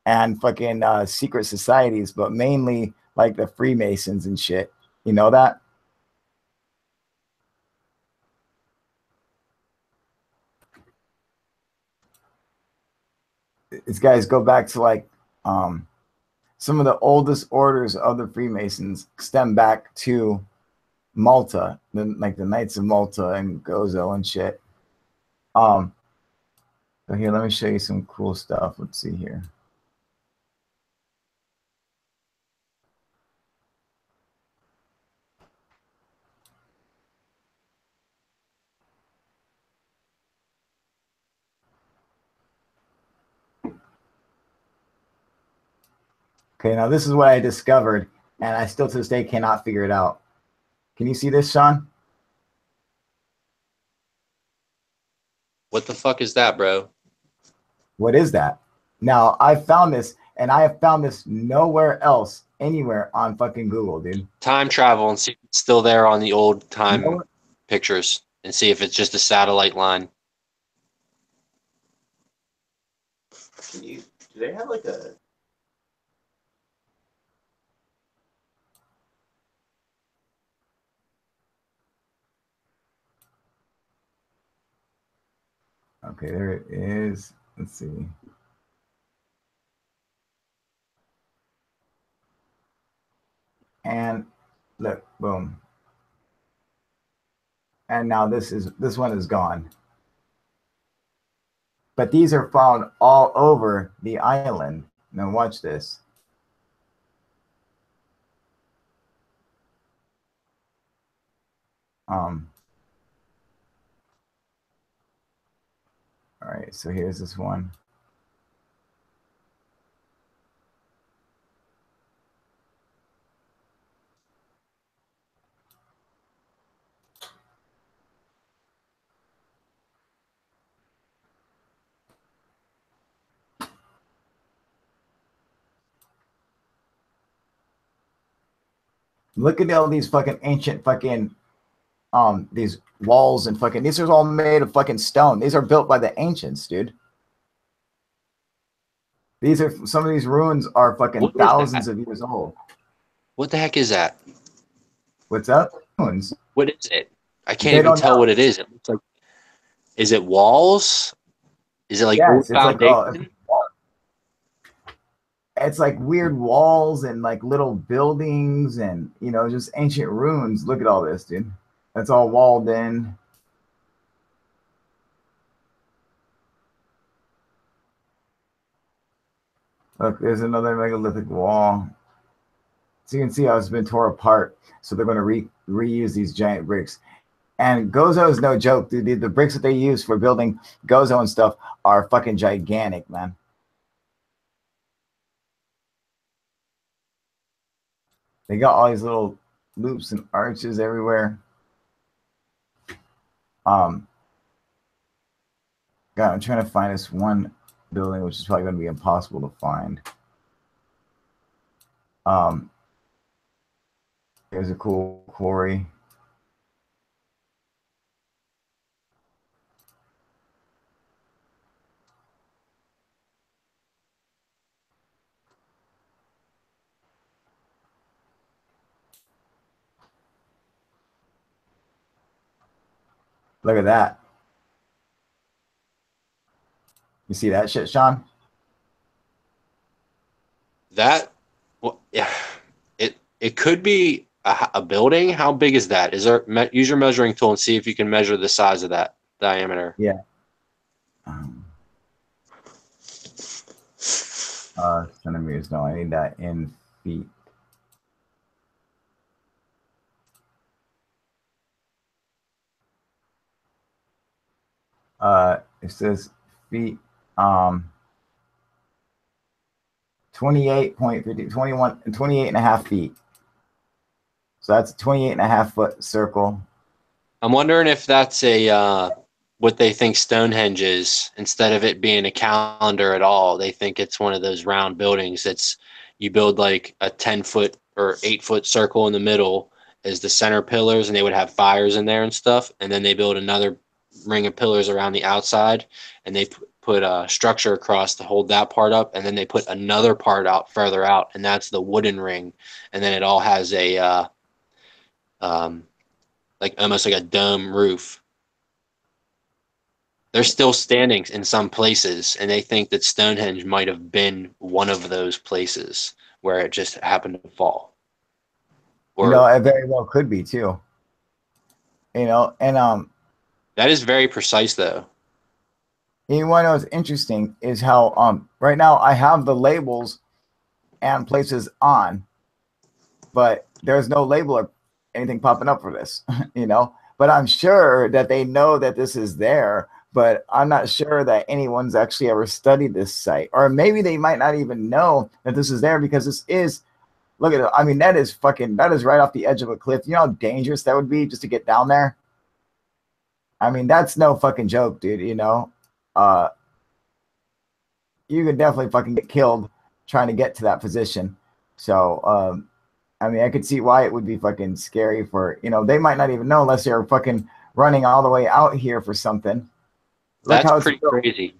and fucking secret societies, but mainly like the Freemasons and shit. You know that? These guys go back to like some of the oldest orders of the Freemasons stem back to Malta, like the Knights of Malta and Gozo and shit. So here, let me show you some cool stuff. Let's see here. Okay, now this is what I discovered, and I still to this day cannot figure it out. Can you see this, Sean? What the fuck is that, bro? What is that? Now, I found this, and I have found this nowhere else, anywhere on fucking Google, dude. Time travel and see if it's still there on the old time pictures and see if it's just a satellite line. Do they have like a... Okay, there it is. Let's see. And look, boom. And now this one is gone. But these are found all over the island. Now watch this. All right, so here's this one. Look at all these fucking ancient fucking these walls and fucking these are all made of fucking stone. These are built by the ancients, dude. These are some of these ruins are fucking thousands of years old. What the heck is that? What's up? Ruins. What is it? I can't even tell what it is. It looks like, is it walls? Is it like old foundation? It's like weird walls and like little buildings and, you know, just ancient ruins. Look at all this, dude. That's all walled in. Look, there's another megalithic wall. So you can see how it's been torn apart. So they're going to reuse these giant bricks. And Gozo is no joke, dude. The bricks that they use for building Gozo and stuff are fucking gigantic, man. They got all these little loops and arches everywhere. God, I'm trying to find this one building, which is probably going to be impossible to find. There's a cool quarry. Look at that. You see that shit, Sean? That, well, yeah, it could be a building. How big is that? Is there use your measuring tool and see if you can measure the size of that diameter? Yeah. Centimeters. No, I need that in feet. It says feet. 28.50, 21, 28 and a half feet. So that's a 28 and a half foot circle. I'm wondering if that's a what they think Stonehenge is. Instead of it being a calendar at all, they think it's one of those round buildings. It's you build like a 10-foot or 8-foot circle in the middle as the center pillars, and they would have fires in there and stuff. And then they build another ring of pillars around the outside, and they put a structure across to hold that part up, and then they put another part out further out, and that's the wooden ring. And then it all has a like almost like a dome roof. They're still standing in some places, and they think that Stonehenge might have been one of those places where it just happened to fall. Or, it very well could be too. And that is very precise, though. you want to know what's interesting is how right now I have the labels and places on, but there's no label or anything popping up for this, But I'm sure that they know that this is there, but I'm not sure that anyone's actually ever studied this site. Or maybe they might not even know that this is there because this is, look at it. I mean, that is right off the edge of a cliff. You know how dangerous that would be just to get down there? I mean, that's no fucking joke, dude, you could definitely fucking get killed trying to get to that position. So, I mean, I could see why it would be fucking scary for, they might not even know unless they're fucking running all the way out here for something. That's pretty crazy.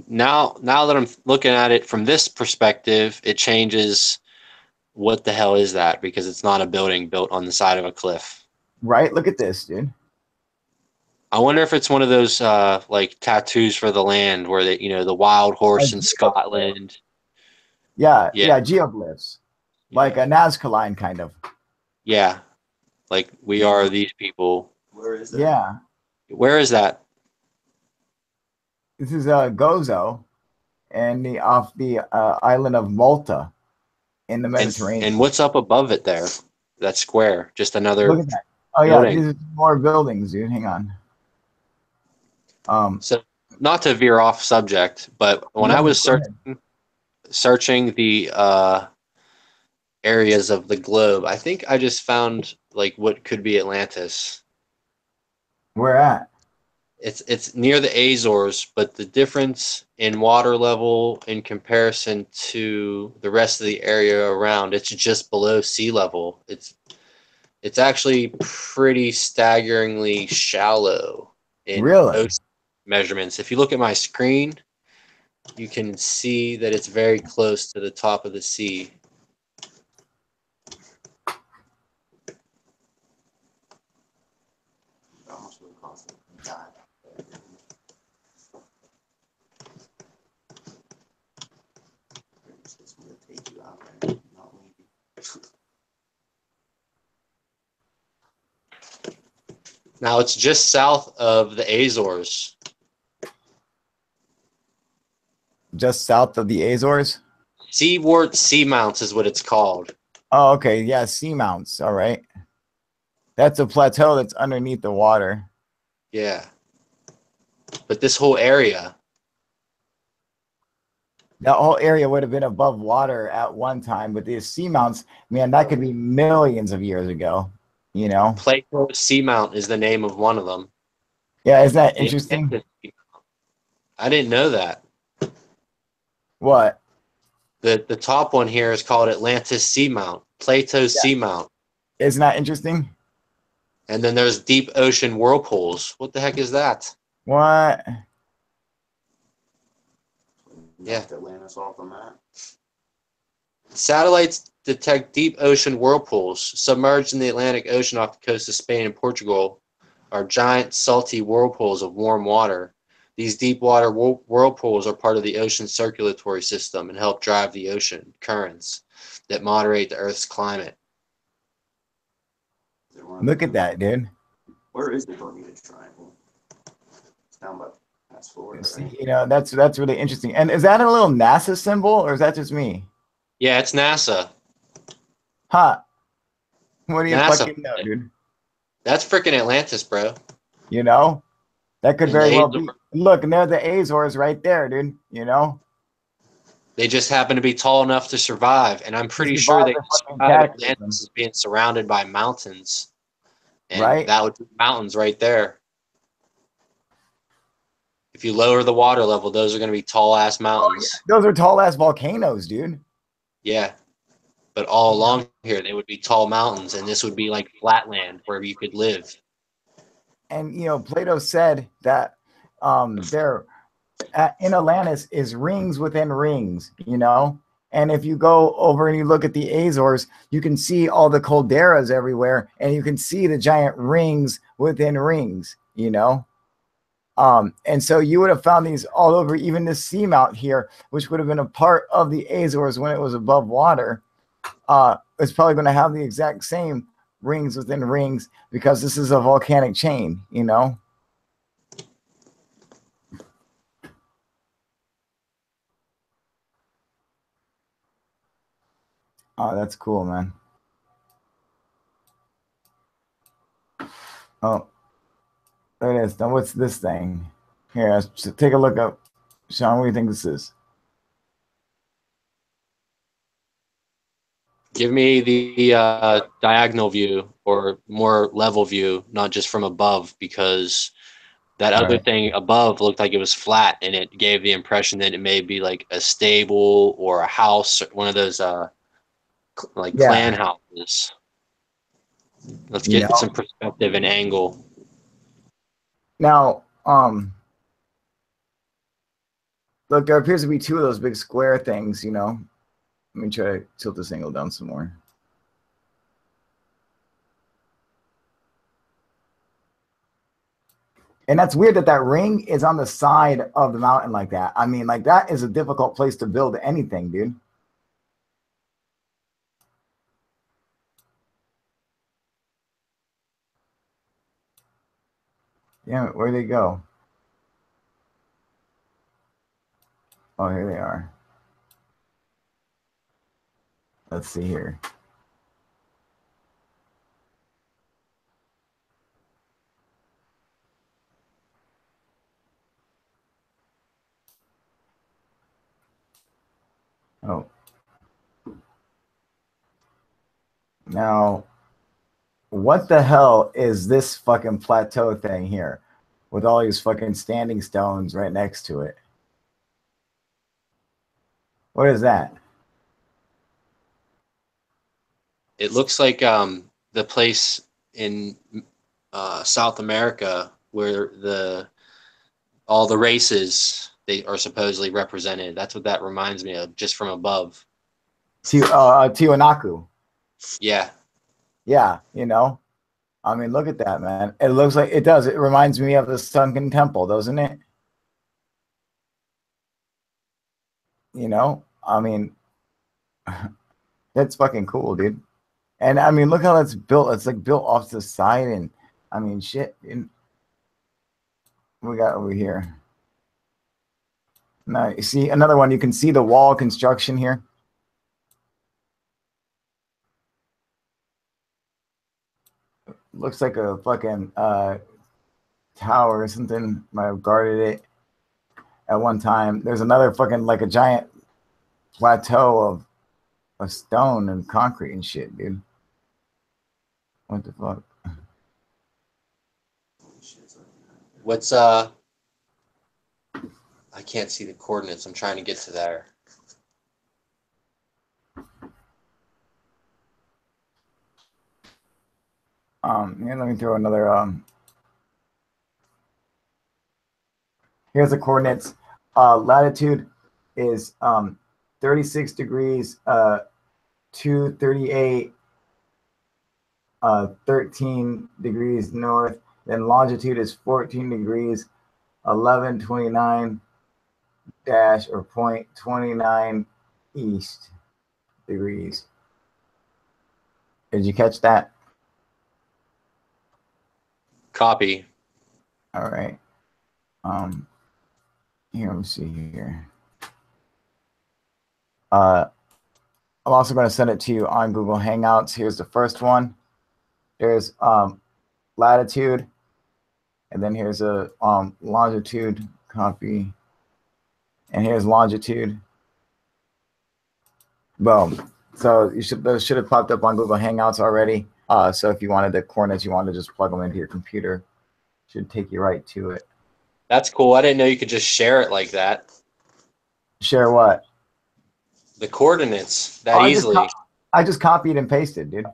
Now that I'm looking at it from this perspective, it changes what the hell is that, because it's not a building built on the side of a cliff. Right? Look at this, dude. I wonder if it's one of those like tattoos for the land where they, the wild horse in Scotland. Yeah, geoglyphs. Like a Nazca line, kind of. Yeah, like we are these people. Where is that? Yeah. Where is that? This is Gozo, and off the island of Malta, in the Mediterranean. And what's up above it there? That square, just another. Look at that. Oh yeah, these are more buildings, dude. Hang on. So not to veer off subject, but when I was searching the areas of the globe, I think I just found like what could be Atlantis. Where at? It's near the Azores, but the difference in water level in comparison to the rest of the area around, it's just below sea level. It's actually pretty staggeringly shallow in ocean measurements. If you look at my screen, you can see that it's very close to the top of the sea. Now it's just south of the Azores. Just south of the Azores? Seaward Seamounts is what it's called. Oh, okay. Yeah, seamounts. All right. That's a plateau that's underneath the water. Yeah. But this whole area. That whole area would have been above water at one time, but these seamounts, man, that could be millions of years ago, Plato Seamount is the name of one of them. Yeah, isn't that The interesting? Atlantis Seamount. I didn't know that. What? The top one here is called Atlantis Seamount, Plato's Yeah. Seamount. Isn't that interesting? And then there's deep ocean whirlpools. What the heck is that? What? Yeah. Knocked Atlantis off the map. Satellites detect deep ocean whirlpools submerged in the Atlantic Ocean off the coast of Spain and Portugal are giant salty whirlpools of warm water. These deep water whirlpools are part of the ocean circulatory system and help drive the ocean currents that moderate the Earth's climate. Look at that, dude. Where is the Bermuda Triangle? It's down by past Florida. See, Right? you know, that's really interesting. And is that a little NASA symbol, or is that just me? Yeah, it's NASA. Huh? What do you NASA. fucking know, dude? That's freaking Atlantis, bro. You know, that could And very the well Azores, be. Look, and there the Azores right there, dude. You know, they just happen to be tall enough to survive. And I'm pretty sure survive they the can fucking survive cataclysm. Atlantis as being surrounded by mountains. And Right? that would be mountains right there. If you lower the water level, those are going to be tall ass mountains. Those are tall ass volcanoes, dude. Yeah. But all along here, they would be tall mountains, and this would be like flatland where you could live. And you know, Plato said that there in Atlantis is rings within rings. You know, and if you go over and you look at the Azores, you can see all the calderas everywhere, and you can see the giant rings within rings. You know. And so you would have found these all over, even this seamount here, which would have been a part of the Azores when it was above water. It's probably going to have the exact same rings within rings because this is a volcanic chain, you know? Oh, that's cool, man. Oh, there it is. Now, what's this thing? Here, let's take a look up. Sean, what do you think this is? Give me the diagonal view or more level view, not just from above, because that other thing above looked like it was flat, and it gave the impression that it may be like a stable or a house, or one of those clan houses. Let's get some perspective and angle. Now, look, there appears to be two of those big square things, you know. Let me try to tilt this angle down some more. And that's weird that that ring is on the side of the mountain like that. I mean, like that is a difficult place to build anything, dude. Yeah, where'd they go? Oh, here they are. Let's see here. Oh. Now, what the hell is this fucking plateau thing here with all these fucking standing stones right next to it? What is that? It looks like the place in South America where all the races they are supposedly represented. That's what that reminds me of, just from above. Tiwanaku. Yeah. Yeah, you know. I mean, look at that, man. It looks like it does. It reminds me of the sunken temple, doesn't it? You know, I mean, that's fucking cool, dude. And I mean, look how that's built. It's like built off the side, and I mean, shit. We got over here. Now, you see another one. You can see the wall construction here. Looks like a fucking tower or something. Might have guarded it at one time. There's another fucking like a giant plateau of stone and concrete and shit, dude. What the fuck? What's I can't see the coordinates. I'm trying to get to there. Here, let me throw another. Here's the coordinates. Latitude is 36 degrees, 238, 13 degrees north. Then longitude is 14 degrees, 1129 dash or point 29 east degrees. Did you catch that? Copy. All right. Here, let me see here. I'm also going to send it to you on Google Hangouts. Here's the first one. There's latitude, and then here's a longitude. Copy, and here's longitude. Boom. So those should have popped up on Google Hangouts already. So if you wanted the coordinates, you wanted to just plug them into your computer, should take you right to it. That's cool. I didn't know you could just share it like that. Share what? The coordinates that easily. I just copied and pasted, dude.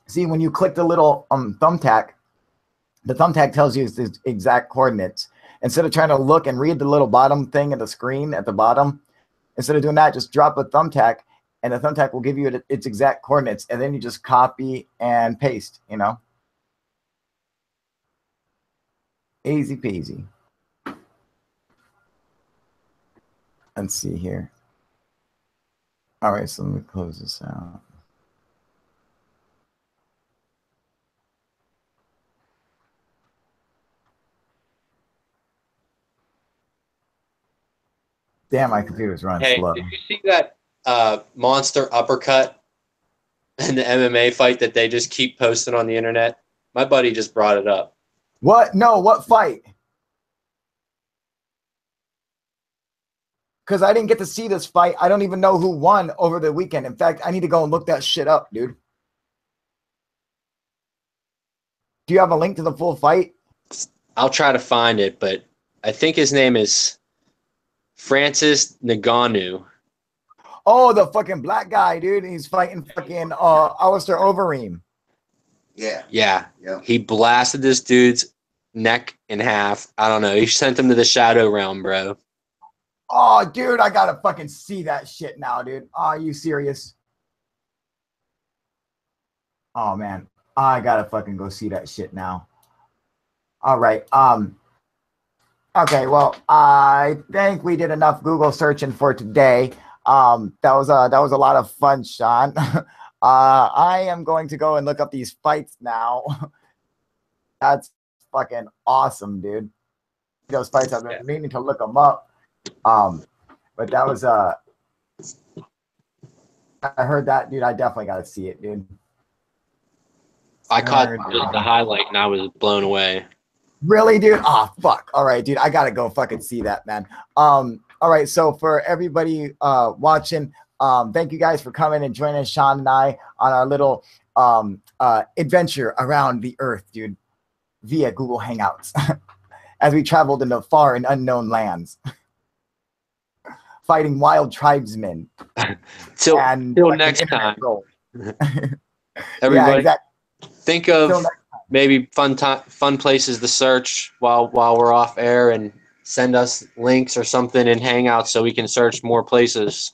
See, when you click the little thumbtack, the thumbtack tells you the exact coordinates. Instead of trying to look and read the little bottom thing of the screen at the bottom, instead of doing that, just drop a thumbtack, and the thumbtack will give you its exact coordinates, and then you just copy and paste, you know? Easy peasy. Let's see here. All right, so let me close this out. Damn, my computer's running slow. Did you see that monster uppercut in the MMA fight that they just keep posting on the internet? My buddy just brought it up. What? No, what fight? Because I didn't get to see this fight. I don't even know who won over the weekend. In fact, I need to go and look that shit up, dude. Do you have a link to the full fight? I'll try to find it, but I think his name is Francis Ngannou. Oh, the fucking black guy, dude. He's fighting fucking Alistair Overeem. Yeah. Yeah. Yeah. He blasted this dude's neck in half. I don't know. He sent him to the Shadow Realm, bro. Oh, dude, I gotta fucking see that shit now, dude. Are you serious? Oh, man. I gotta fucking go see that shit now. All right. Okay, well, I think we did enough Google searching for today. That was a lot of fun, Sean. I am going to go and look up these fights now. That's fucking awesome, dude. Those fights, I've been meaning to look them up. But that was I heard that, dude. I definitely got to see it, dude. I caught the highlight and I was blown away. Really, dude? Oh, fuck. All right, dude. I got to go fucking see that, man. All right. So for everybody watching, thank you guys for coming and joining Sean and I on our little adventure around the earth, dude, via Google Hangouts as we traveled into far and unknown lands, fighting wild tribesmen. Till next time. Everybody, yeah, think of maybe fun places to search while we're off air, and send us links or something in Hangouts so we can search more places.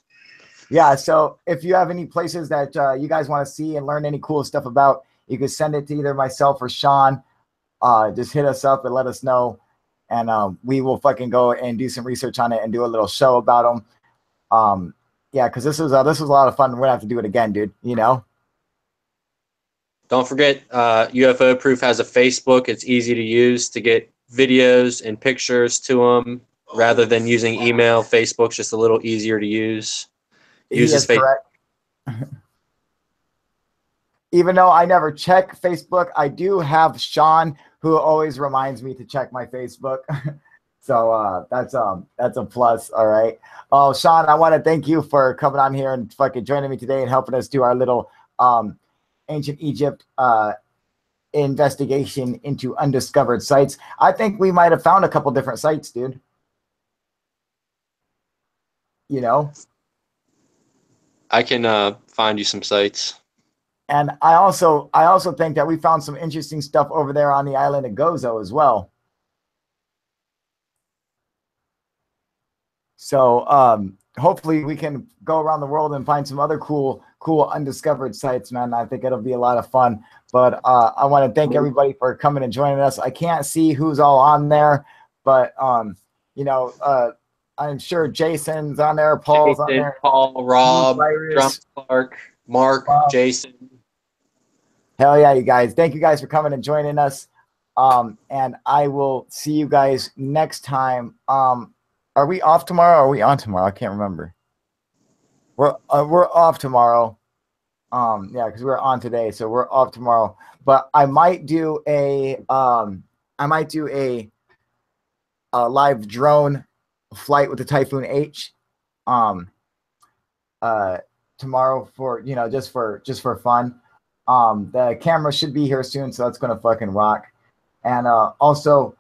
Yeah, so if you have any places that you guys want to see and learn any cool stuff about, you can send it to either myself or Sean. Just hit us up and let us know, and we will fucking go and do some research on it and do a little show about them. Yeah, because this was a lot of fun. We're gonna have to do it again, dude. You know. Don't forget, UFO Proof has a Facebook. It's easy to use to get videos and pictures to them rather than using email. Facebook's just a little easier to use. Use this correct. Even though I never check Facebook, I do have Sean who always reminds me to check my Facebook. So that's a plus. All right. Oh, Sean, I want to thank you for coming on here and fucking joining me today and helping us do our little ancient Egypt investigation into undiscovered sites. I think we might have found a couple different sites, dude. You know? I can find you some sites. And I also think that we found some interesting stuff over there on the island of Gozo as well. So hopefully we can go around the world and find some other cool undiscovered sites, man. I think it'll be a lot of fun. But I want to thank everybody for coming and joining us. I can't see who's all on there, but you know, I'm sure Jason's on there, Paul's on there, Paul, Rob, Drum Clark, Mark, Jason. Hell yeah, you guys. Thank you guys for coming and joining us. And I will see you guys next time. Are we off tomorrow or are we on tomorrow? I can't remember. We're off tomorrow. Yeah, because we're on today, so we're off tomorrow. But I might do a live drone flight with the Typhoon H tomorrow for, you know, just for fun. The camera should be here soon, so that's gonna fucking rock. And also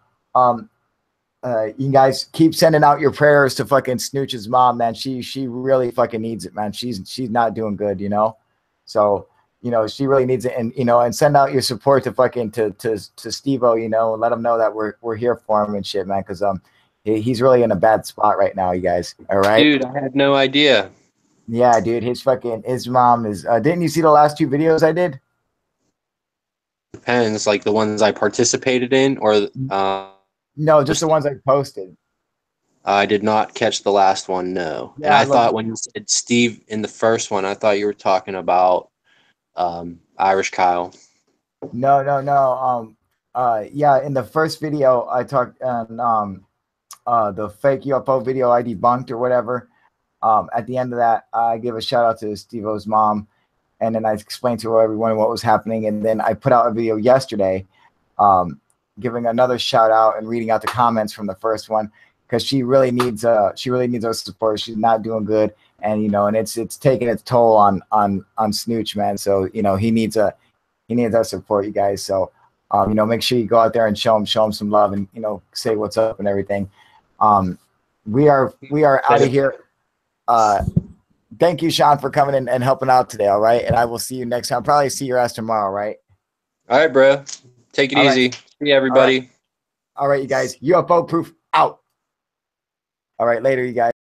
you guys keep sending out your prayers to fucking Snooch's mom, man. She really fucking needs it, man. She's not doing good, you know. So, you know, she really needs it, and you know, and send out your support to fucking to Steve-O, you know, and let him know that we're here for him and shit, man, because he's really in a bad spot right now, you guys. All right, dude, I had no idea. Yeah, dude, his mom is. Didn't you see the last 2 videos I did? Depends, like the ones I participated in, or no, just the ones I posted. I did not catch the last one, no. Yeah, and I thought when you said Steve in the first one, I thought you were talking about Irish Kyle. No. Yeah, in the first video I talked on the fake UFO video I debunked or whatever. At the end of that, I give a shout out to Steve-O's mom, and then I explained to everyone what was happening, and then I put out a video yesterday giving another shout out and reading out the comments from the first one, because she really needs our support. She's not doing good, and you know, and it's taking its toll on Snooch, man. So you know, he needs our support, you guys. So you know, make sure you go out there and show him some love, and you know, say what's up and everything. We are out of here. Thank you, Sean, for coming in and helping out today. All right, and I will see you next time. I'll probably see your ass tomorrow, right? All right, bro. Take it easy. Right. See everybody. All right, you guys. UFO proof out. All right, later, you guys.